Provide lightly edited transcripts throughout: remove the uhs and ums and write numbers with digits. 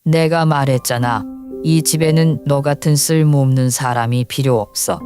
내가 말했잖아. 이 집에는 너 같은 쓸모없는 사람이 필요 없어.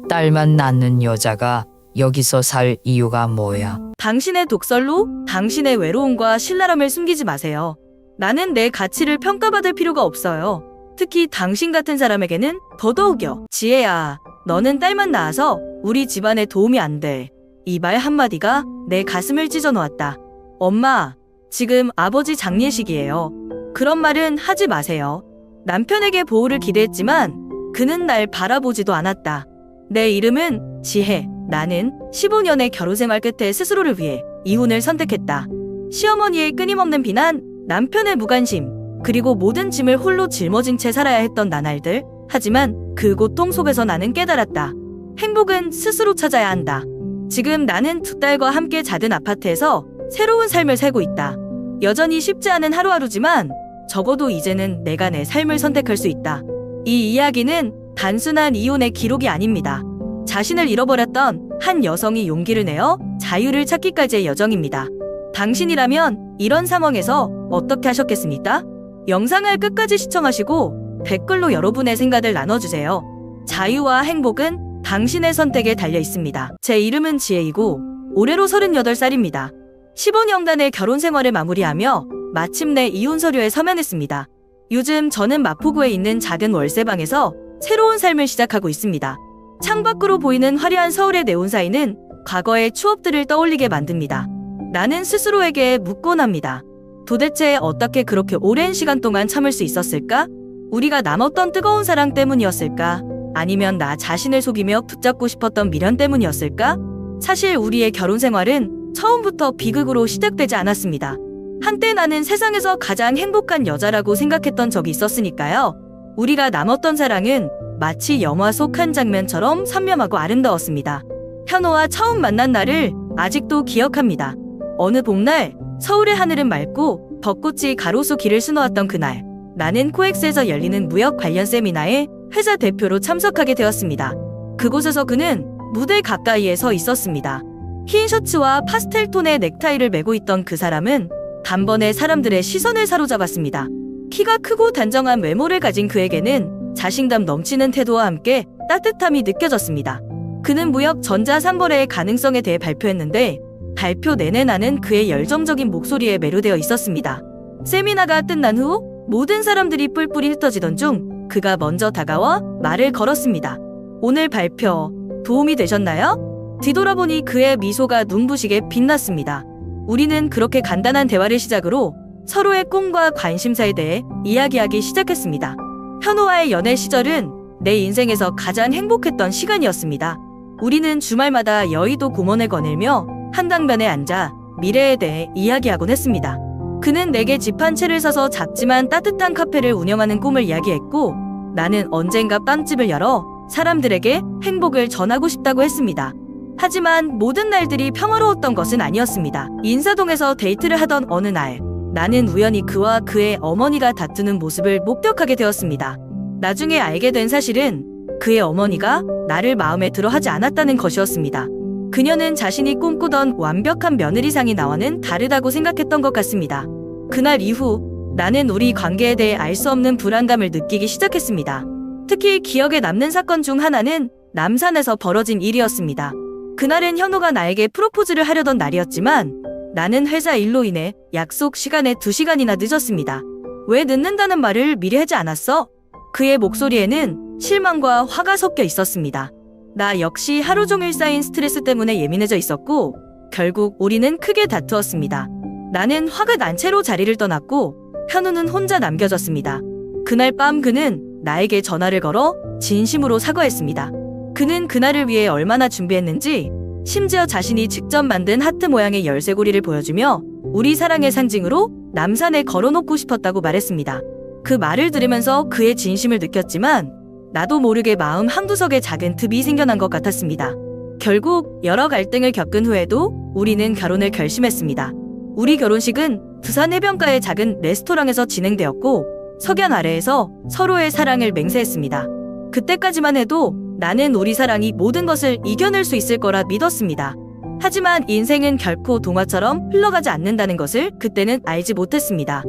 딸만 낳는 여자가 여기서 살 이유가 뭐야? 당신의 독설로 당신의 외로움과 신랄함을 숨기지 마세요. 나는 내 가치를 평가받을 필요가 없어요. 특히 당신 같은 사람에게는 더더욱요. 지혜야, 너는 딸만 낳아서 우리 집안에 도움이 안 돼. 이 말 한마디가 내 가슴을 찢어놓았다. 엄마, 지금 아버지 장례식이에요. 그런 말은 하지 마세요. 남편에게 보호를 기대했지만 그는 날 바라보지도 않았다. 내 이름은 지혜. 나는 15년의 결혼 생활 끝에 스스로를 위해 이혼을 선택했다. 시어머니의 끊임없는 비난, 남편의 무관심, 그리고 모든 짐을 홀로 짊어진 채 살아야 했던 나날들. 하지만 그 고통 속에서 나는 깨달았다. 행복은 스스로 찾아야 한다. 지금 나는 두 딸과 함께 작은 아파트에서 새로운 삶을 살고 있다. 여전히 쉽지 않은 하루하루지만 적어도 이제는 내가 내 삶을 선택할 수 있다. 이 이야기는 단순한 이혼의 기록이 아닙니다. 자신을 잃어버렸던 한 여성이 용기를 내어 자유를 찾기까지의 여정입니다. 당신이라면 이런 상황에서 어떻게 하셨겠습니까? 영상을 끝까지 시청하시고 댓글로 여러분의 생각을 나눠주세요. 자유와 행복은 당신의 선택에 달려 있습니다. 제 이름은 지혜이고 올해로 38살입니다. 15년간의 결혼 생활을 마무리하며 마침내 이혼 서류에 서면했습니다. 요즘 저는 마포구에 있는 작은 월세방에서 새로운 삶을 시작하고 있습니다. 창밖으로 보이는 화려한 서울의 네온 사이는 과거의 추억들을 떠올리게 만듭니다. 나는 스스로에게 묻곤 합니다. 도대체 어떻게 그렇게 오랜 시간 동안 참을 수 있었을까? 우리가 남았던 뜨거운 사랑 때문이었을까? 아니면 나 자신을 속이며 붙잡고 싶었던 미련 때문이었을까? 사실 우리의 결혼 생활은 처음부터 비극으로 시작되지 않았습니다. 한때 나는 세상에서 가장 행복한 여자라고 생각했던 적이 있었으니까요. 우리가 나눴던 사랑은 마치 영화 속 한 장면처럼 선명하고 아름다웠습니다. 현호와 처음 만난 날을 아직도 기억합니다. 어느 봄날 서울의 하늘은 맑고 벚꽃이 가로수 길을 수놓았던 그날, 나는 코엑스에서 열리는 무역 관련 세미나에 회사 대표로 참석하게 되었습니다. 그곳에서 그는 무대 가까이에 서 있었습니다. 흰 셔츠와 파스텔 톤의 넥타이를 메고 있던 그 사람은 단번에 사람들의 시선을 사로잡았습니다. 키가 크고 단정한 외모를 가진 그에게는 자신감 넘치는 태도와 함께 따뜻함이 느껴졌습니다. 그는 무역 전자상거래의 가능성에 대해 발표했는데 발표 내내 나는 그의 열정적인 목소리에 매료되어 있었습니다. 세미나가 끝난 후 모든 사람들이 뿔뿔이 흩어지던 중 그가 먼저 다가와 말을 걸었습니다. 오늘 발표 도움이 되셨나요? 뒤돌아보니 그의 미소가 눈부시게 빛났습니다. 우리는 그렇게 간단한 대화를 시작으로 서로의 꿈과 관심사에 대해 이야기하기 시작했습니다. 현호와의 연애 시절은 내 인생에서 가장 행복했던 시간이었습니다. 우리는 주말마다 여의도 공원을 거닐며 한강변에 앉아 미래에 대해 이야기하곤 했습니다. 그는 내게 집 한 채를 사서 작지만 따뜻한 카페를 운영하는 꿈을 이야기했고 나는 언젠가 빵집을 열어 사람들에게 행복을 전하고 싶다고 했습니다. 하지만 모든 날들이 평화로웠던 것은 아니었습니다. 인사동에서 데이트를 하던 어느 날 나는 우연히 그와 그의 어머니가 다투는 모습을 목격하게 되었습니다. 나중에 알게 된 사실은 그의 어머니가 나를 마음에 들어 하지 않았다는 것이었습니다. 그녀는 자신이 꿈꾸던 완벽한 며느리상이 나와는 다르다고 생각했던 것 같습니다. 그날 이후 나는 우리 관계에 대해 알 수 없는 불안감을 느끼기 시작했습니다. 특히 기억에 남는 사건 중 하나는 남산에서 벌어진 일이었습니다. 그날은 현호가 나에게 프로포즈를 하려던 날이었지만 나는 회사 일로 인해 약속 시간에 2시간이나 늦었습니다. 왜 늦는다는 말을 미리 하지 않았어? 그의 목소리에는 실망과 화가 섞여 있었습니다. 나 역시 하루 종일 쌓인 스트레스 때문에 예민해져 있었고 결국 우리는 크게 다투었습니다. 나는 화가 난 채로 자리를 떠났고 현우는 혼자 남겨졌습니다. 그날 밤 그는 나에게 전화를 걸어 진심으로 사과했습니다. 그는 그날을 위해 얼마나 준비했는지 심지어 자신이 직접 만든 하트 모양의 열쇠고리를 보여주며 우리 사랑의 상징으로 남산에 걸어놓고 싶었다고 말했습니다. 그 말을 들으면서 그의 진심을 느꼈지만 나도 모르게 마음 한구석에 작은 틈이 생겨난 것 같았습니다. 결국 여러 갈등을 겪은 후에도 우리는 결혼을 결심했습니다. 우리 결혼식은 부산 해변가의 작은 레스토랑에서 진행되었고 석양 아래에서 서로의 사랑을 맹세했습니다. 그때까지만 해도 나는 우리 사랑이 모든 것을 이겨낼 수 있을 거라 믿었습니다. 하지만 인생은 결코 동화처럼 흘러가지 않는다는 것을 그때는 알지 못했습니다.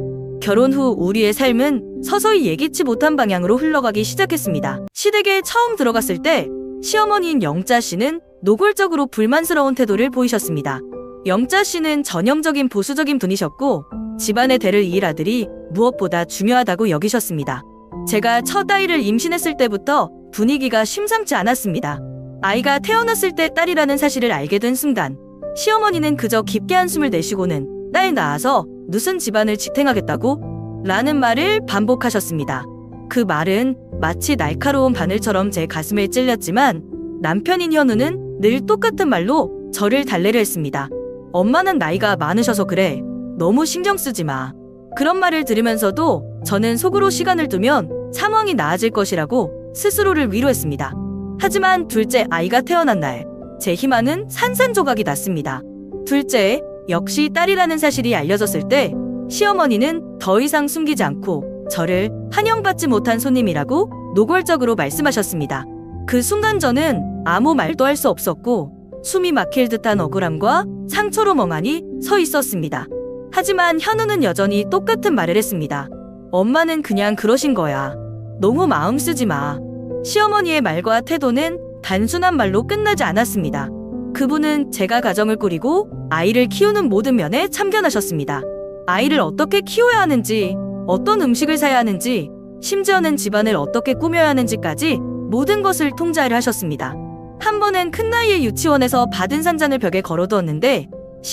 결혼 후 우리의 삶은 서서히 예기치 못한 방향으로 흘러가기 시작했습니다. 시댁에 처음 들어갔을 때 시어머니인 영자 씨는 노골적으로 불만스러운 태도를 보이셨습니다. 영자 씨는 전형적인 보수적인 분이셨고 집안의 대를 이을 아들이 무엇보다 중요하다고 여기셨습니다. 제가 첫 아이를 임신했을 때부터 분위기가 심상치 않았습니다. 아이가 태어났을 때 딸이라는 사실을 알게 된 순간 시어머니는 그저 깊게 한숨을 내쉬고는 딸 낳아서 무슨 집안을 지탱하겠다고? 라는 말을 반복하셨습니다. 그 말은 마치 날카로운 바늘처럼 제 가슴에 찔렸지만 남편인 현우는 늘 똑같은 말로 저를 달래려 했습니다. 엄마는 나이가 많으셔서 그래. 너무 신경 쓰지 마. 그런 말을 들으면서도 저는 속으로 시간을 두면 상황이 나아질 것이라고 스스로를 위로했습니다. 하지만 둘째 아이가 태어난 날, 제 희망은 산산조각이 났습니다. 둘째, 역시 딸이라는 사실이 알려졌을 때 시어머니는 더 이상 숨기지 않고 저를 환영받지 못한 손님이라고 노골적으로 말씀하셨습니다. 그 순간 저는 아무 말도 할 수 없었고 숨이 막힐 듯한 억울함과 상처로 멍하니 서 있었습니다. 하지만 현우는 여전히 똑같은 말을 했습니다. 엄마는 그냥 그러신 거야. 너무 마음 쓰지 마. 시어머니의 말과 태도는 단순한 말로 끝나지 않았습니다. 그분은 제가 가정을 꾸리고 아이를 키우는 모든 면에 참견하셨습니다. 아이를 어떻게 키워야 하는지, 어떤 음식을 사야 하는지, 심지어는 집안을 어떻게 꾸며야 하는지까지 모든 것을 통제하려 하셨습니다. 한 번은 큰 나이에 유치원에서 받은 산잔을 벽에 걸어두었는데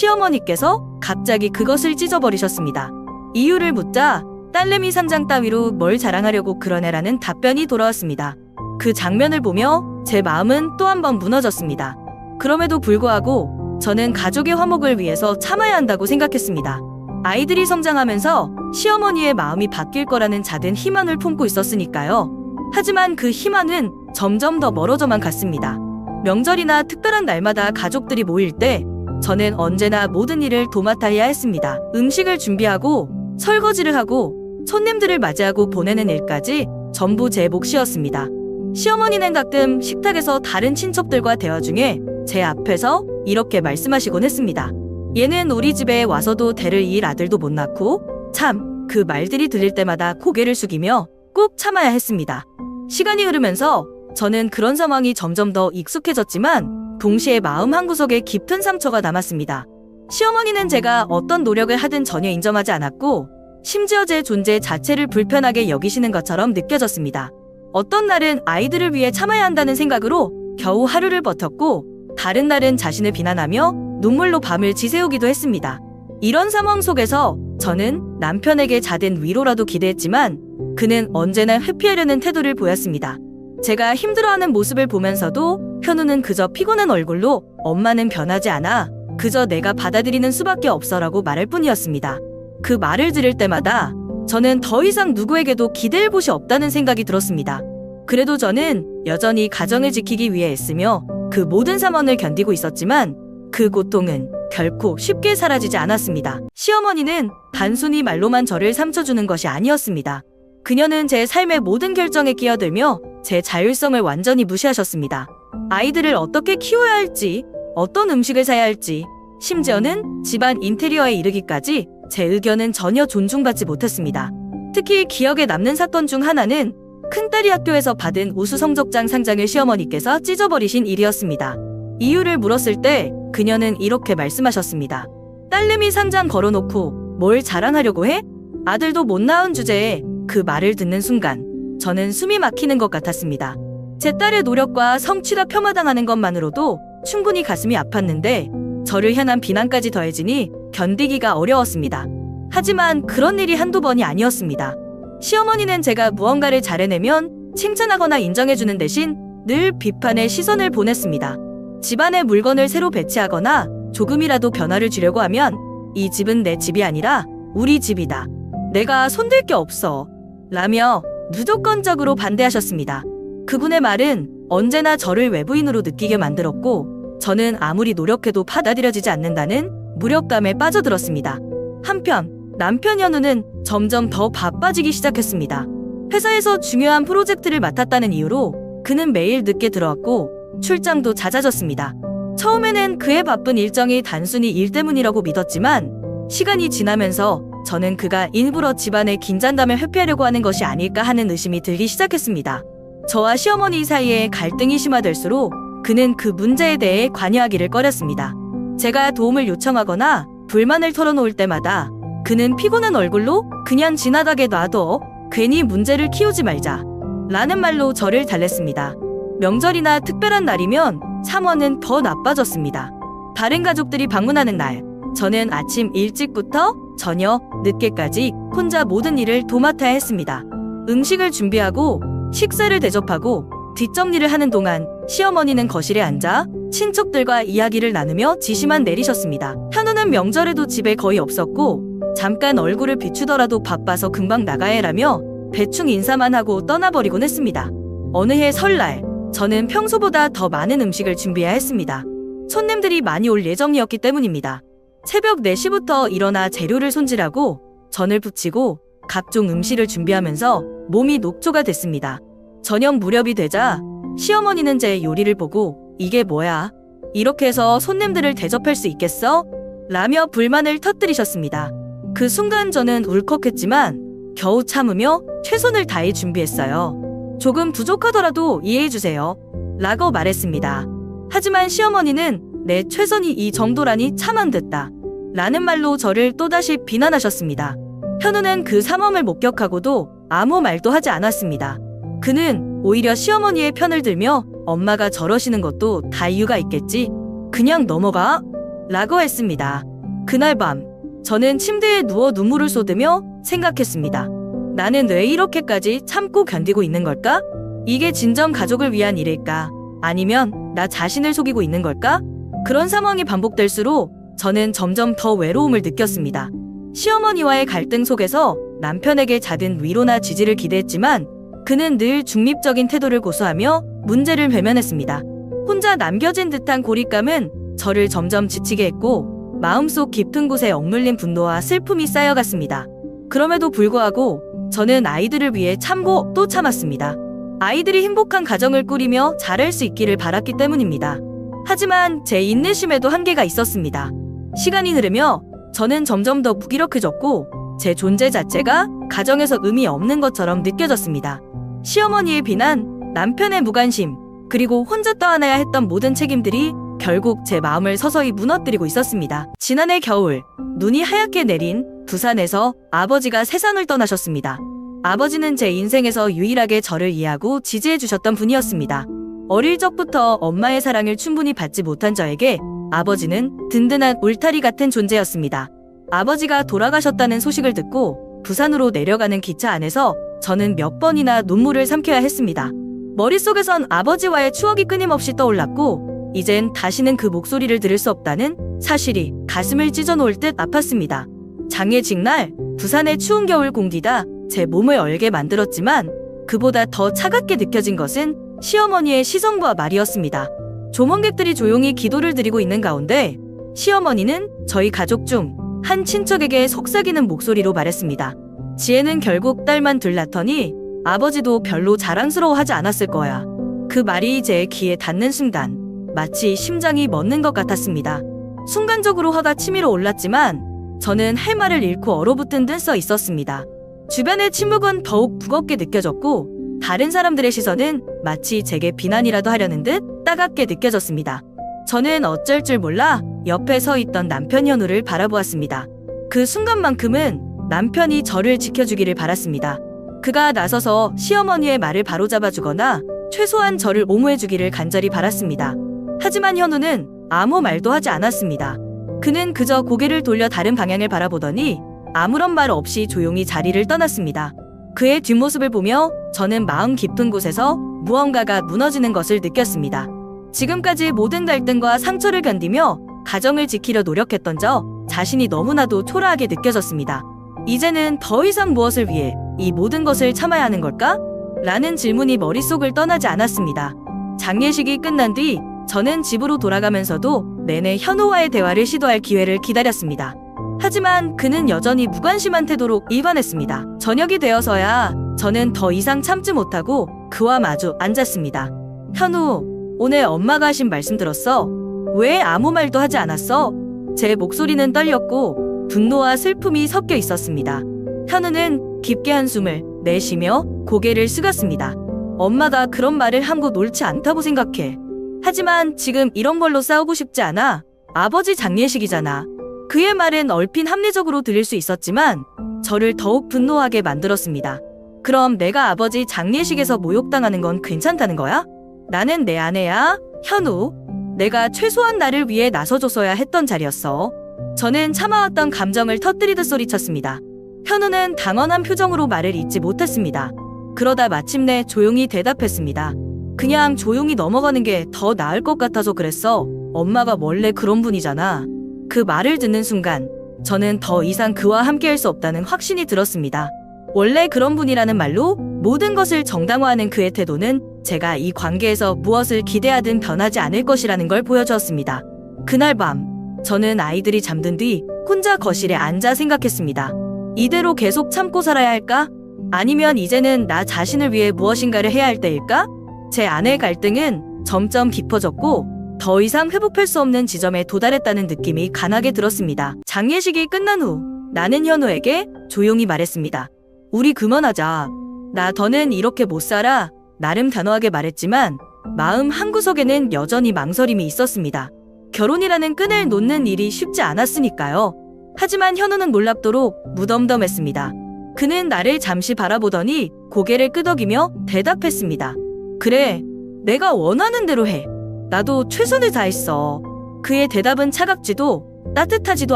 시어머니께서 갑자기 그것을 찢어버리셨습니다. 이유를 묻자 딸내미 산장 따위로 뭘 자랑하려고 그러네라는 답변이 돌아왔습니다. 그 장면을 보며 제 마음은 또 한 번 무너졌습니다. 그럼에도 불구하고 저는 가족의 화목을 위해서 참아야 한다고 생각했습니다. 아이들이 성장하면서 시어머니의 마음이 바뀔 거라는 작은 희망을 품고 있었으니까요. 하지만 그 희망은 점점 더 멀어져만 갔습니다. 명절이나 특별한 날마다 가족들이 모일 때 저는 언제나 모든 일을 도맡아야 했습니다. 음식을 준비하고 설거지를 하고 손님들을 맞이하고 보내는 일까지 전부 제 몫이었습니다. 시어머니는 가끔 식탁에서 다른 친척들과 대화 중에 제 앞에서 이렇게 말씀하시곤 했습니다. 얘는 우리 집에 와서도 대를 이을 아들도 못 낳고 참 그 말들이 들릴 때마다 고개를 숙이며 꼭 참아야 했습니다. 시간이 흐르면서 저는 그런 상황이 점점 더 익숙해졌지만 동시에 마음 한구석에 깊은 상처가 남았습니다. 시어머니는 제가 어떤 노력을 하든 전혀 인정하지 않았고 심지어 제 존재 자체를 불편하게 여기시는 것처럼 느껴졌습니다. 어떤 날은 아이들을 위해 참아야 한다는 생각으로 겨우 하루를 버텼고 다른 날은 자신을 비난하며 눈물로 밤을 지새우기도 했습니다. 이런 상황 속에서 저는 남편에게 작은 위로라도 기대했지만 그는 언제나 회피하려는 태도를 보였습니다. 제가 힘들어하는 모습을 보면서도 현우는 그저 피곤한 얼굴로 엄마는 변하지 않아. 그저 내가 받아들이는 수밖에 없어라고 말할 뿐이었습니다. 그 말을 들을 때마다 저는 더 이상 누구에게도 기댈 곳이 없다는 생각이 들었습니다. 그래도 저는 여전히 가정을 지키기 위해 애쓰며 그 모든 상황을 견디고 있었지만 그 고통은 결코 쉽게 사라지지 않았습니다. 시어머니는 단순히 말로만 저를 삼켜주는 것이 아니었습니다. 그녀는 제 삶의 모든 결정에 끼어들며 제 자율성을 완전히 무시하셨습니다. 아이들을 어떻게 키워야 할지, 어떤 음식을 사야 할지, 심지어는 집안 인테리어에 이르기까지 제 의견은 전혀 존중받지 못했습니다. 특히 기억에 남는 사건 중 하나는 큰딸이 학교에서 받은 우수 성적장 상장을 시어머니께서 찢어버리신 일이었습니다. 이유를 물었을 때 그녀는 이렇게 말씀하셨습니다. 딸내미 상장 걸어놓고 뭘 자랑하려고 해? 아들도 못 낳은 주제에 그 말을 듣는 순간 저는 숨이 막히는 것 같았습니다. 제 딸의 노력과 성취가 폄하당하는 것만으로도 충분히 가슴이 아팠는데 저를 향한 비난까지 더해지니 견디기가 어려웠습니다. 하지만 그런 일이 한두 번이 아니었습니다. 시어머니는 제가 무언가를 잘해내면 칭찬하거나 인정해주는 대신 늘 비판의 시선을 보냈습니다. 집안에 물건을 새로 배치하거나 조금이라도 변화를 주려고 하면 이 집은 내 집이 아니라 우리 집이다. 내가 손댈 게 없어. 라며 무조건적으로 반대하셨습니다. 그분의 말은 언제나 저를 외부인으로 느끼게 만들었고 저는 아무리 노력해도 받아들여지지 않는다는 무력감에 빠져들었습니다. 한편 남편 현우는 점점 더 바빠지기 시작했습니다. 회사에서 중요한 프로젝트를 맡았다는 이유로 그는 매일 늦게 들어왔고 출장도 잦아졌습니다. 처음에는 그의 바쁜 일정이 단순히 일 때문이라고 믿었지만 시간이 지나면서 저는 그가 일부러 집안의 긴장감을 회피하려고 하는 것이 아닐까 하는 의심이 들기 시작했습니다. 저와 시어머니 사이에 갈등이 심화될수록 그는 그 문제에 대해 관여하기를 꺼렸습니다. 제가 도움을 요청하거나 불만을 털어놓을 때마다 그는 피곤한 얼굴로 그냥 지나가게 놔둬 괜히 문제를 키우지 말자 라는 말로 저를 달랬습니다. 명절이나 특별한 날이면 상황은 더 나빠졌습니다. 다른 가족들이 방문하는 날, 저는 아침 일찍부터 저녁 늦게까지 혼자 모든 일을 도맡아야 했습니다. 음식을 준비하고 식사를 대접하고 뒷정리를 하는 동안 시어머니는 거실에 앉아 친척들과 이야기를 나누며 지시만 내리셨습니다. 현우는 명절에도 집에 거의 없었고 잠깐 얼굴을 비추더라도 바빠서 금방 나가야 해라며 대충 인사만 하고 떠나버리곤 했습니다. 어느 해 설날, 저는 평소보다 더 많은 음식을 준비해야 했습니다. 손님들이 많이 올 예정이었기 때문입니다. 새벽 4시부터 일어나 재료를 손질하고 전을 부치고 각종 음식을 준비하면서 몸이 녹초가 됐습니다. 저녁 무렵이 되자 시어머니는 제 요리를 보고 이게 뭐야? 이렇게 해서 손님들을 대접할 수 있겠어? 라며 불만을 터뜨리셨습니다. 그 순간 저는 울컥했지만 겨우 참으며 최선을 다해 준비했어요. 조금 부족하더라도 이해해주세요. 라고 말했습니다. 하지만 시어머니는 내 최선이 이 정도라니 참 안 됐다. 라는 말로 저를 또다시 비난하셨습니다. 현우는 그 상황을 목격하고도 아무 말도 하지 않았습니다. 그는 오히려 시어머니의 편을 들며 엄마가 저러시는 것도 다 이유가 있겠지. 그냥 넘어가. 라고 했습니다. 그날 밤, 저는 침대에 누워 눈물을 쏟으며 생각했습니다. 나는 왜 이렇게까지 참고 견디고 있는 걸까? 이게 진정 가족을 위한 일일까? 아니면 나 자신을 속이고 있는 걸까? 그런 상황이 반복될수록 저는 점점 더 외로움을 느꼈습니다. 시어머니와의 갈등 속에서 남편에게 작은 위로나 지지를 기대했지만 그는 늘 중립적인 태도를 고수하며 문제를 외면했습니다. 혼자 남겨진 듯한 고립감은 저를 점점 지치게 했고 마음속 깊은 곳에 억눌린 분노와 슬픔이 쌓여갔습니다. 그럼에도 불구하고 저는 아이들을 위해 참고 또 참았습니다. 아이들이 행복한 가정을 꾸리며 자랄 수 있기를 바랐기 때문입니다. 하지만 제 인내심에도 한계가 있었습니다. 시간이 흐르며 저는 점점 더 무기력해졌고 제 존재 자체가 가정에서 의미 없는 것처럼 느껴졌습니다. 시어머니의 비난, 남편의 무관심, 그리고 혼자 떠안아야 했던 모든 책임들이 결국 제 마음을 서서히 무너뜨리고 있었습니다. 지난해 겨울, 눈이 하얗게 내린 부산에서 아버지가 세상을 떠나셨습니다. 아버지는 제 인생에서 유일하게 저를 이해하고 지지해 주셨던 분이었습니다. 어릴 적부터 엄마의 사랑을 충분히 받지 못한 저에게 아버지는 든든한 울타리 같은 존재였습니다. 아버지가 돌아가셨다는 소식을 듣고 부산으로 내려가는 기차 안에서 저는 몇 번이나 눈물을 삼켜야 했습니다. 머릿속에선 아버지와의 추억이 끊임없이 떠올랐고 이젠 다시는 그 목소리를 들을 수 없다는 사실이 가슴을 찢어놓을 듯 아팠습니다. 장례식 날 부산의 추운 겨울 공기가 제 몸을 얼게 만들었지만 그보다 더 차갑게 느껴진 것은 시어머니의 시선과 말이었습니다. 조문객들이 조용히 기도를 드리고 있는 가운데 시어머니는 저희 가족 중 한 친척에게 속삭이는 목소리로 말했습니다. 지혜는 결국 딸만 둘 낳더니 아버지도 별로 자랑스러워하지 않았을 거야. 그 말이 제 귀에 닿는 순간 마치 심장이 멎는 것 같았습니다. 순간적으로 화가 치밀어 올랐지만 저는 할 말을 잃고 얼어붙은 듯 서 있었습니다. 주변의 침묵은 더욱 무겁게 느껴졌고 다른 사람들의 시선은 마치 제게 비난이라도 하려는 듯 따갑게 느껴졌습니다. 저는 어쩔 줄 몰라 옆에 서 있던 남편 현우를 바라보았습니다. 그 순간만큼은 남편이 저를 지켜주기를 바랐습니다. 그가 나서서 시어머니의 말을 바로잡아주거나 최소한 저를 옹호해주기를 간절히 바랐습니다. 하지만 현우는 아무 말도 하지 않았습니다. 그는 그저 고개를 돌려 다른 방향을 바라보더니 아무런 말 없이 조용히 자리를 떠났습니다. 그의 뒷모습을 보며 저는 마음 깊은 곳에서 무언가가 무너지는 것을 느꼈습니다. 지금까지 모든 갈등과 상처를 견디며 가정을 지키려 노력했던 저 자신이 너무나도 초라하게 느껴졌습니다. 이제는 더 이상 무엇을 위해 이 모든 것을 참아야 하는 걸까? 라는 질문이 머릿속을 떠나지 않았습니다. 장례식이 끝난 뒤 저는 집으로 돌아가면서도 내내 현우와의 대화를 시도할 기회를 기다렸습니다. 하지만 그는 여전히 무관심한 태도로 일관했습니다. 저녁이 되어서야 저는 더 이상 참지 못하고 그와 마주 앉았습니다. 현우, 오늘 엄마가 하신 말씀 들었어? 왜 아무 말도 하지 않았어? 제 목소리는 떨렸고 분노와 슬픔이 섞여 있었습니다. 현우는 깊게 한숨을 내쉬며 고개를 숙였습니다. 엄마가 그런 말을 한 거 옳지 않다고 생각해. 하지만 지금 이런 걸로 싸우고 싶지 않아. 아버지 장례식이잖아. 그의 말은 얼핏 합리적으로 들릴 수 있었지만 저를 더욱 분노하게 만들었습니다. 그럼 내가 아버지 장례식에서 모욕당하는 건 괜찮다는 거야? 나는 내 아내야, 현우. 내가 최소한 나를 위해 나서줬어야 했던 자리였어. 저는 참아왔던 감정을 터뜨리듯 소리쳤습니다. 현우는 당황한 표정으로 말을 잇지 못했습니다. 그러다 마침내 조용히 대답했습니다. 그냥 조용히 넘어가는 게 더 나을 것 같아서 그랬어. 엄마가 원래 그런 분이잖아. 그 말을 듣는 순간 저는 더 이상 그와 함께할 수 없다는 확신이 들었습니다. 원래 그런 분이라는 말로 모든 것을 정당화하는 그의 태도는 제가 이 관계에서 무엇을 기대하든 변하지 않을 것이라는 걸 보여주었습니다. 그날 밤 저는 아이들이 잠든 뒤 혼자 거실에 앉아 생각했습니다. 이대로 계속 참고 살아야 할까? 아니면 이제는 나 자신을 위해 무엇인가를 해야 할 때일까? 제 안의 갈등은 점점 깊어졌고 더 이상 회복할 수 없는 지점에 도달했다는 느낌이 강하게 들었습니다. 장례식이 끝난 후 나는 현우에게 조용히 말했습니다. 우리 그만하자. 나 더는 이렇게 못 살아. 나름 단호하게 말했지만 마음 한구석에는 여전히 망설임이 있었습니다. 결혼이라는 끈을 놓는 일이 쉽지 않았으니까요. 하지만 현우는 놀랍도록 무덤덤했습니다. 그는 나를 잠시 바라보더니 고개를 끄덕이며 대답했습니다. 그래, 내가 원하는 대로 해. 나도 최선을 다했어. 그의 대답은 차갑지도 따뜻하지도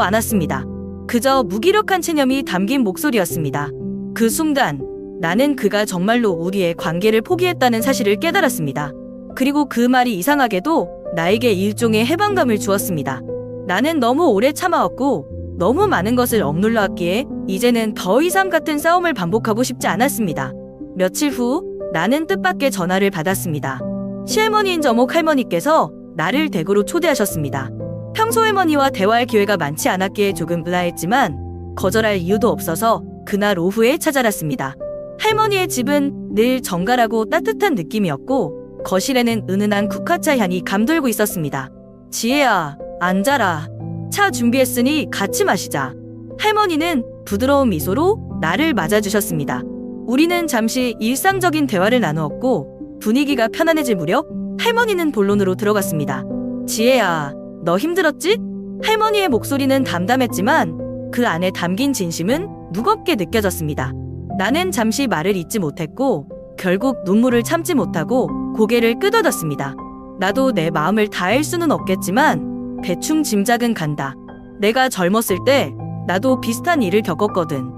않았습니다. 그저 무기력한 체념이 담긴 목소리였습니다. 그 순간 나는 그가 정말로 우리의 관계를 포기했다는 사실을 깨달았습니다. 그리고 그 말이 이상하게도 나에게 일종의 해방감을 주었습니다. 나는 너무 오래 참아왔고 너무 많은 것을 억눌러 왔기에 이제는 더 이상 같은 싸움을 반복하고 싶지 않았습니다. 며칠 후 나는 뜻밖의 전화를 받았습니다. 시할머니인 저목 할머니께서 나를 댁으로 초대하셨습니다. 평소 할머니와 대화할 기회가 많지 않았기에 조금 의아했지만 거절할 이유도 없어서 그날 오후에 찾아갔습니다. 할머니의 집은 늘 정갈하고 따뜻한 느낌이었고 거실에는 은은한 국화차 향이 감돌고 있었습니다. 지혜야, 앉아라. 차 준비했으니 같이 마시자. 할머니는 부드러운 미소로 나를 맞아주셨습니다. 우리는 잠시 일상적인 대화를 나누었고 분위기가 편안해질 무렵 할머니는 본론으로 들어갔습니다. 지혜야, 너 힘들었지? 할머니의 목소리는 담담했지만 그 안에 담긴 진심은 무겁게 느껴졌습니다. 나는 잠시 말을 잇지 못했고 결국 눈물을 참지 못하고 고개를 끄덕였습니다. 나도 내 마음을 다할 수는 없겠지만 대충 짐작은 간다. 내가 젊었을 때 나도 비슷한 일을 겪었거든.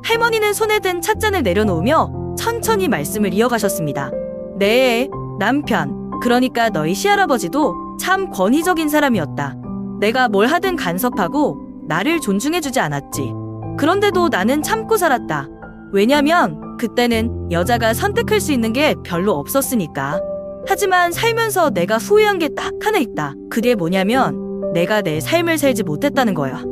할머니는 손에 든 찻잔을 내려놓으며 천천히 말씀을 이어가셨습니다. 네, 남편, 그러니까 너희 시할아버지도 참 권위적인 사람이었다. 내가 뭘 하든 간섭하고 나를 존중해주지 않았지. 그런데도 나는 참고 살았다. 왜냐면 그때는 여자가 선택할 수 있는 게 별로 없었으니까. 하지만 살면서 내가 후회한 게 딱 하나 있다. 그게 뭐냐면 내가 내 삶을 살지 못했다는 거야.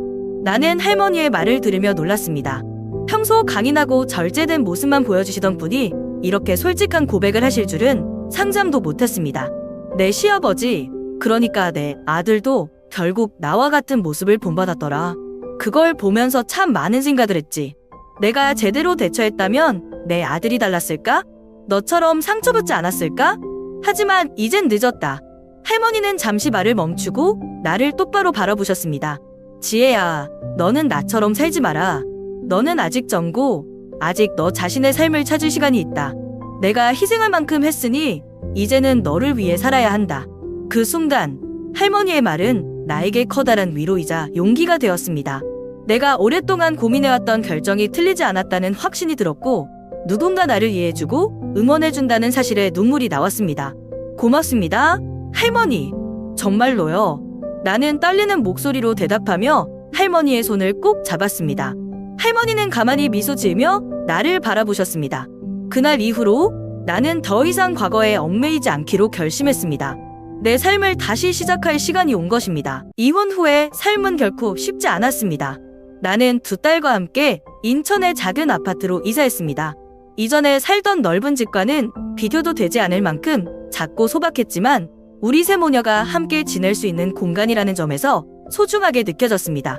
나는 할머니의 말을 들으며 놀랐습니다. 평소 강인하고 절제된 모습만 보여주시던 분이 이렇게 솔직한 고백을 하실 줄은 상상도 못했습니다. 내 시아버지, 그러니까 내 아들도 결국 나와 같은 모습을 본받았더라. 그걸 보면서 참 많은 생각을 했지. 내가 제대로 대처했다면 내 아들이 달랐을까? 너처럼 상처받지 않았을까? 하지만 이젠 늦었다. 할머니는 잠시 말을 멈추고 나를 똑바로 바라보셨습니다. 지혜야, 너는 나처럼 살지 마라. 너는 아직 젊고 아직 너 자신의 삶을 찾을 시간이 있다. 내가 희생할 만큼 했으니 이제는 너를 위해 살아야 한다. 그 순간 할머니의 말은 나에게 커다란 위로이자 용기가 되었습니다. 내가 오랫동안 고민해왔던 결정이 틀리지 않았다는 확신이 들었고 누군가 나를 이해해주고 응원해준다는 사실에 눈물이 나왔습니다. 고맙습니다, 할머니. 정말로요. 나는 떨리는 목소리로 대답하며 할머니의 손을 꼭 잡았습니다. 할머니는 가만히 미소 지으며 나를 바라보셨습니다. 그날 이후로 나는 더 이상 과거에 얽매이지 않기로 결심했습니다. 내 삶을 다시 시작할 시간이 온 것입니다. 이혼 후에 삶은 결코 쉽지 않았습니다. 나는 두 딸과 함께 인천의 작은 아파트로 이사했습니다. 이전에 살던 넓은 집과는 비교도 되지 않을 만큼 작고 소박했지만 우리 세 모녀가 함께 지낼 수 있는 공간이라는 점에서 소중하게 느껴졌습니다.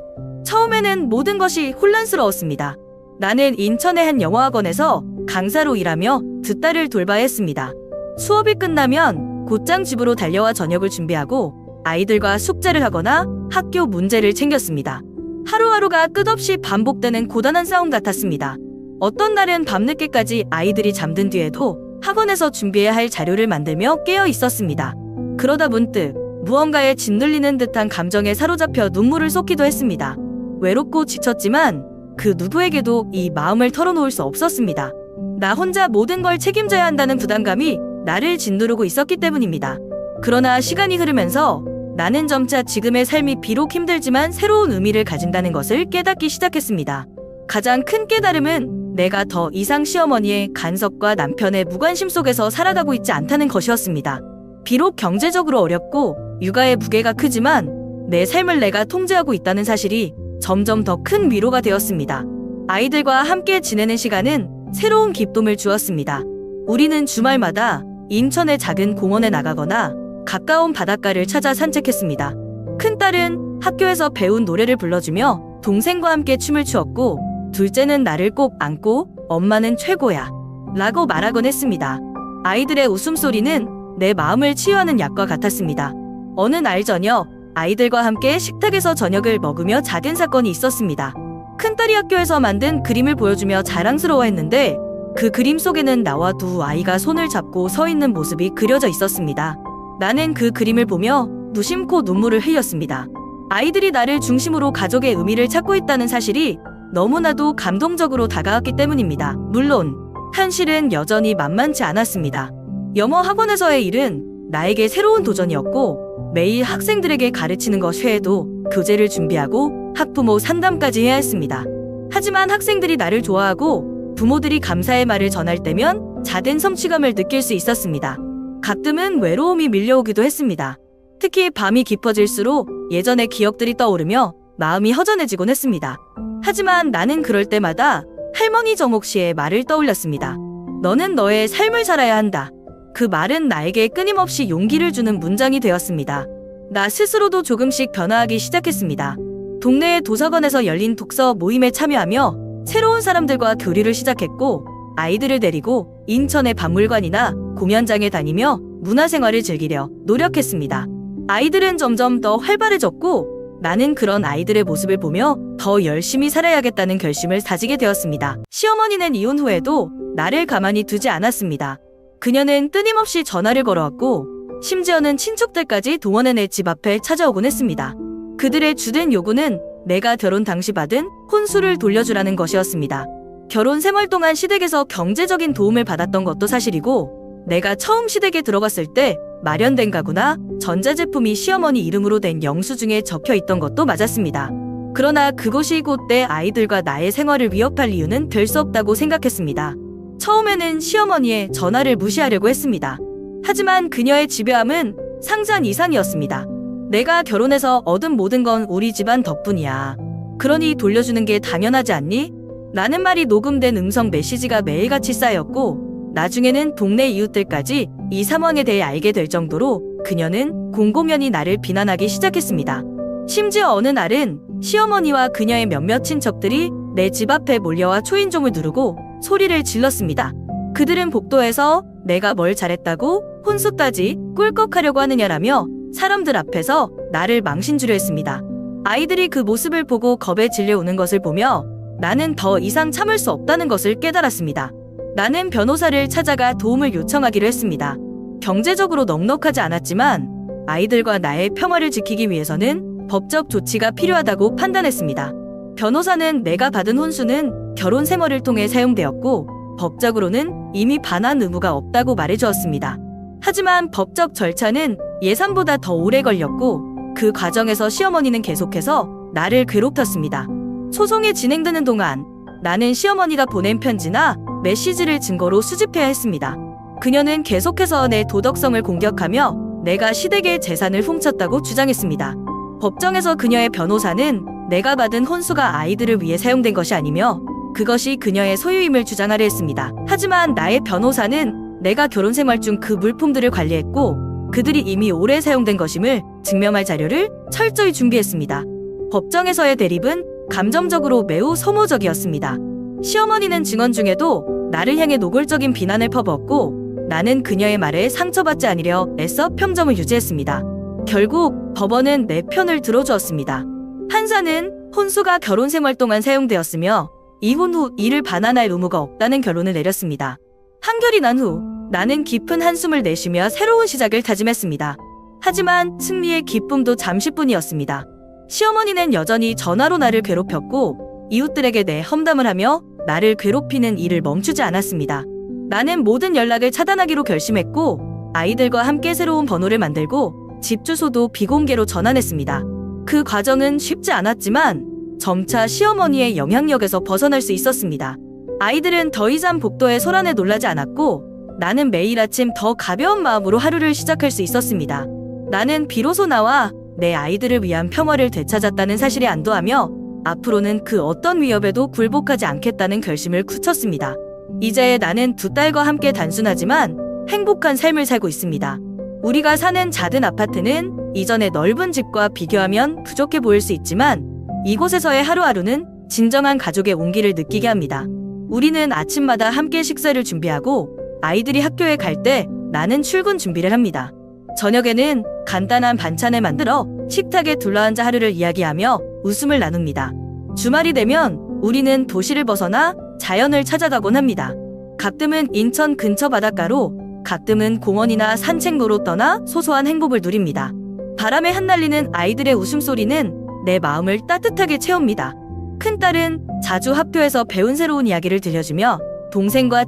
처음에는 모든 것이 혼란스러웠습니다. 나는 인천의 한 영어학원에서 강사로 일하며 두 딸을 돌봐야 했습니다. 수업이 끝나면 곧장 집으로 달려와 저녁을 준비하고 아이들과 숙제를 하거나 학교 문제를 챙겼습니다. 하루하루가 끝없이 반복되는 고단한 싸움 같았습니다. 어떤 날은 밤늦게까지 아이들이 잠든 뒤에도 학원에서 준비해야 할 자료를 만들며 깨어 있었습니다. 그러다 문득 무언가에 짓눌리는 듯한 감정에 사로잡혀 눈물을 쏟기도 했습니다. 외롭고 지쳤지만 그 누구에게도 이 마음을 털어놓을 수 없었습니다. 나 혼자 모든 걸 책임져야 한다는 부담감이 나를 짓누르고 있었기 때문입니다. 그러나 시간이 흐르면서 나는 점차 지금의 삶이 비록 힘들지만 새로운 의미를 가진다는 것을 깨닫기 시작했습니다. 가장 큰 깨달음은 내가 더 이상 시어머니의 간섭과 남편의 무관심 속에서 살아가고 있지 않다는 것이었습니다. 비록 경제적으로 어렵고 육아의 무게가 크지만 내 삶을 내가 통제하고 있다는 사실이 점점 더 큰 위로가 되었습니다. 아이들과 함께 지내는 시간은 새로운 기쁨을 주었습니다. 우리는 주말마다 인천의 작은 공원에 나가거나 가까운 바닷가를 찾아 산책했습니다. 큰딸은 학교에서 배운 노래를 불러주며 동생과 함께 춤을 추었고 둘째는 나를 꼭 안고 엄마는 최고야 라고 말하곤 했습니다. 아이들의 웃음소리는 내 마음을 치유하는 약과 같았습니다. 어느 날 저녁 아이들과 함께 식탁에서 저녁을 먹으며 작은 사건이 있었습니다. 큰딸이 학교에서 만든 그림을 보여주며 자랑스러워했는데 그 그림 속에는 나와 두 아이가 손을 잡고 서 있는 모습이 그려져 있었습니다. 나는 그 그림을 보며 무심코 눈물을 흘렸습니다. 아이들이 나를 중심으로 가족의 의미를 찾고 있다는 사실이 너무나도 감동적으로 다가왔기 때문입니다. 물론 현실은 여전히 만만치 않았습니다. 영어 학원에서의 일은 나에게 새로운 도전이었고 매일 학생들에게 가르치는 것 외에도 교재를 준비하고 학부모 상담까지 해야 했습니다. 하지만 학생들이 나를 좋아하고 부모들이 감사의 말을 전할 때면 작은 성취감을 느낄 수 있었습니다. 가끔은 외로움이 밀려오기도 했습니다. 특히 밤이 깊어질수록 예전의 기억들이 떠오르며 마음이 허전해지곤 했습니다. 하지만 나는 그럴 때마다 할머니 정옥 씨의 말을 떠올렸습니다. 너는 너의 삶을 살아야 한다. 그 말은 나에게 끊임없이 용기를 주는 문장이 되었습니다. 나 스스로도 조금씩 변화하기 시작했습니다. 동네의 도서관에서 열린 독서 모임에 참여하며 새로운 사람들과 교류를 시작했고 아이들을 데리고 인천의 박물관이나 공연장에 다니며 문화생활을 즐기려 노력했습니다. 아이들은 점점 더 활발해졌고 나는 그런 아이들의 모습을 보며 더 열심히 살아야겠다는 결심을 다지게 되었습니다. 시어머니는 이혼 후에도 나를 가만히 두지 않았습니다. 그녀는 끊임없이 전화를 걸어왔고 심지어는 친척들까지 동원해 내 집 앞에 찾아오곤 했습니다. 그들의 주된 요구는 내가 결혼 당시 받은 혼수를 돌려주라는 것이었습니다. 결혼 생활 동안 시댁에서 경제적인 도움을 받았던 것도 사실이고 내가 처음 시댁에 들어갔을 때 마련된 가구나 전자제품이 시어머니 이름으로 된 영수증에 적혀 있던 것도 맞았습니다. 그러나 그것이 곧 내 아이들과 나의 생활을 위협할 이유는 될 수 없다고 생각했습니다. 처음에는 시어머니의 전화를 무시하려고 했습니다. 하지만 그녀의 집요함은 상상 이상이었습니다. 내가 결혼해서 얻은 모든 건 우리 집안 덕분이야. 그러니 돌려주는 게 당연하지 않니? 라는 말이 녹음된 음성 메시지가 매일같이 쌓였고 나중에는 동네 이웃들까지 이 상황에 대해 알게 될 정도로 그녀는 곰곰이니 나를 비난하기 시작했습니다. 심지어 어느 날은 시어머니와 그녀의 몇몇 친척들이 내 집 앞에 몰려와 초인종을 누르고 소리를 질렀습니다. 그들은 복도에서 내가 뭘 잘했다고 혼수까지 꿀꺽하려고 하느냐라며 사람들 앞에서 나를 망신주려 했습니다. 아이들이 그 모습을 보고 겁에 질려오는 것을 보며 나는 더 이상 참을 수 없다는 것을 깨달았습니다. 나는 변호사를 찾아가 도움을 요청하기로 했습니다. 경제적으로 넉넉하지 않았지만 아이들과 나의 평화를 지키기 위해서는 법적 조치가 필요하다고 판단했습니다. 변호사는 내가 받은 혼수는 결혼 생활을 통해 사용되었고 법적으로는 이미 반환 의무가 없다고 말해주었습니다. 하지만 법적 절차는 예상보다 더 오래 걸렸고 그 과정에서 시어머니는 계속해서 나를 괴롭혔습니다. 소송이 진행되는 동안 나는 시어머니가 보낸 편지나 메시지를 증거로 수집해야 했습니다. 그녀는 계속해서 내 도덕성을 공격하며 내가 시댁의 재산을 훔쳤다고 주장했습니다. 법정에서 그녀의 변호사는 내가 받은 혼수가 아이들을 위해 사용된 것이 아니며 그것이 그녀의 소유임을 주장하려 했습니다. 하지만 나의 변호사는 내가 결혼 생활 중 그 물품들을 관리했고 그들이 이미 오래 사용된 것임을 증명할 자료를 철저히 준비했습니다. 법정에서의 대립은 감정적으로 매우 소모적이었습니다. 시어머니는 증언 중에도 나를 향해 노골적인 비난을 퍼부었고 나는 그녀의 말에 상처받지 않으려 애써 평정을 유지했습니다. 결국 법원은 내 편을 들어주었습니다. 판사는 혼수가 결혼 생활 동안 사용되었으며 이혼 후 이를 반환할 의무가 없다는 결론을 내렸습니다. 판결이 난 후 나는 깊은 한숨을 내쉬며 새로운 시작을 다짐했습니다. 하지만 승리의 기쁨도 잠시뿐이었습니다. 시어머니는 여전히 전화로 나를 괴롭혔고 이웃들에게 내 험담을 하며 나를 괴롭히는 일을 멈추지 않았습니다. 나는 모든 연락을 차단하기로 결심했고 아이들과 함께 새로운 번호를 만들고 집 주소도 비공개로 전환했습니다. 그 과정은 쉽지 않았지만 점차 시어머니의 영향력에서 벗어날 수 있었습니다. 아이들은 더 이상 복도의 소란에 놀라지 않았고 나는 매일 아침 더 가벼운 마음으로 하루를 시작할 수 있었습니다. 나는 비로소 나와 내 아이들을 위한 평화를 되찾았다는 사실에 안도하며 앞으로는 그 어떤 위협에도 굴복하지 않겠다는 결심을 굳혔습니다. 이제 나는 두 딸과 함께 단순하지만 행복한 삶을 살고 있습니다. 우리가 사는 작은 아파트는 이전의 넓은 집과 비교하면 부족해 보일 수 있지만 이곳에서의 하루하루는 진정한 가족의 온기를 느끼게 합니다. 우리는 아침마다 함께 식사를 준비하고 아이들이 학교에 갈 때 나는 출근 준비를 합니다. 저녁에는 간단한 반찬을 만들어 식탁에 둘러앉아 하루를 이야기하며 웃음을 나눕니다. 주말이 되면 우리는 도시를 벗어나 자연을 찾아가곤 합니다. 가끔은 인천 근처 바닷가로, 가끔은 공원이나 산책로로 떠나 소소한 행복을 누립니다. 바람에 흩날리는 아이들의 웃음소리는 내 마음을 따뜻하게 채웁니다. 큰딸은 자주 학교에서 배운 새로운 이야기를 들려주며 동생과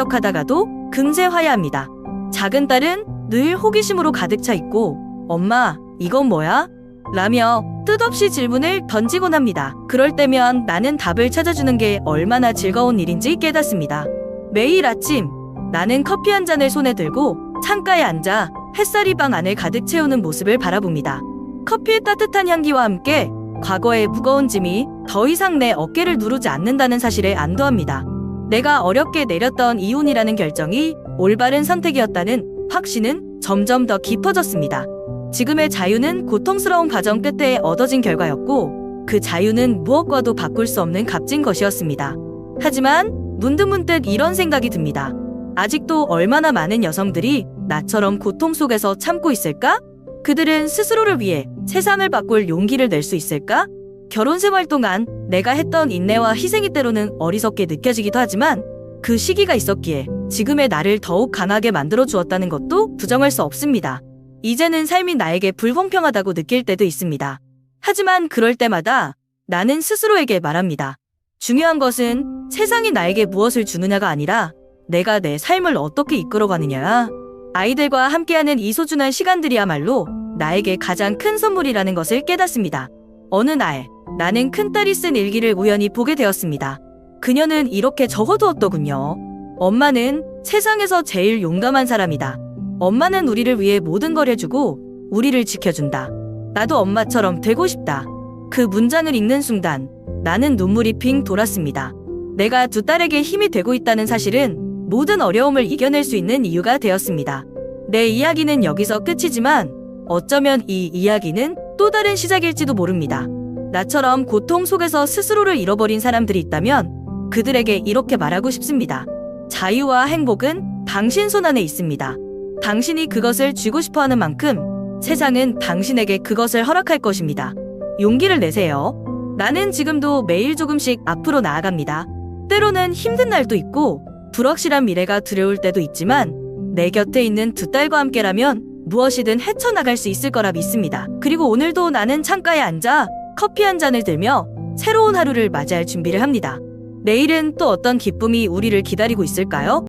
티격태격하다가도 금세 화해합니다. 작은 딸은 늘 호기심으로 가득 차 있고 엄마, 이건 뭐야? 라며 뜻없이 질문을 던지곤 합니다. 그럴 때면 나는 답을 찾아주는 게 얼마나 즐거운 일인지 깨닫습니다. 매일 아침 나는 커피 한 잔을 손에 들고 창가에 앉아 햇살이 방 안을 가득 채우는 모습을 바라봅니다. 커피의 따뜻한 향기와 함께 과거의 무거운 짐이 더 이상 내 어깨를 누르지 않는다는 사실에 안도합니다. 내가 어렵게 내렸던 이혼이라는 결정이 올바른 선택이었다는 확신은 점점 더 깊어졌습니다. 지금의 자유는 고통스러운 과정 끝에 얻어진 결과였고 그 자유는 무엇과도 바꿀 수 없는 값진 것이었습니다. 하지만 문득문득 이런 생각이 듭니다. 아직도 얼마나 많은 여성들이 나처럼 고통 속에서 참고 있을까? 그들은 스스로를 위해 세상을 바꿀 용기를 낼 수 있을까? 결혼 생활 동안 내가 했던 인내와 희생이 때로는 어리석게 느껴지기도 하지만 그 시기가 있었기에 지금의 나를 더욱 강하게 만들어 주었다는 것도 부정할 수 없습니다. 이제는 삶이 나에게 불공평하다고 느낄 때도 있습니다. 하지만 그럴 때마다 나는 스스로에게 말합니다. 중요한 것은 세상이 나에게 무엇을 주느냐가 아니라 내가 내 삶을 어떻게 이끌어가느냐야. 아이들과 함께하는 이 소중한 시간들이야말로 나에게 가장 큰 선물이라는 것을 깨닫습니다. 어느 날 나는 큰딸이 쓴 일기를 우연히 보게 되었습니다. 그녀는 이렇게 적어두었더군요. 엄마는 세상에서 제일 용감한 사람이다. 엄마는 우리를 위해 모든 걸 해주고 우리를 지켜준다. 나도 엄마처럼 되고 싶다. 그 문장을 읽는 순간 나는 눈물이 핑 돌았습니다. 내가 두 딸에게 힘이 되고 있다는 사실은 모든 어려움을 이겨낼 수 있는 이유가 되었습니다. 내 이야기는 여기서 끝이지만 어쩌면 이 이야기는 또 다른 시작일지도 모릅니다. 나처럼 고통 속에서 스스로를 잃어버린 사람들이 있다면 그들에게 이렇게 말하고 싶습니다. 자유와 행복은 당신 손 안에 있습니다. 당신이 그것을 쥐고 싶어 하는 만큼 세상은 당신에게 그것을 허락할 것입니다. 용기를 내세요. 나는 지금도 매일 조금씩 앞으로 나아갑니다. 때로는 힘든 날도 있고 불확실한 미래가 두려울 때도 있지만 내 곁에 있는 두 딸과 함께라면 무엇이든 헤쳐나갈 수 있을 거라 믿습니다. 그리고 오늘도 나는 창가에 앉아 커피 한 잔을 들며 새로운 하루를 맞이할 준비를 합니다. 내일은 또 어떤 기쁨이 우리를 기다리고 있을까요?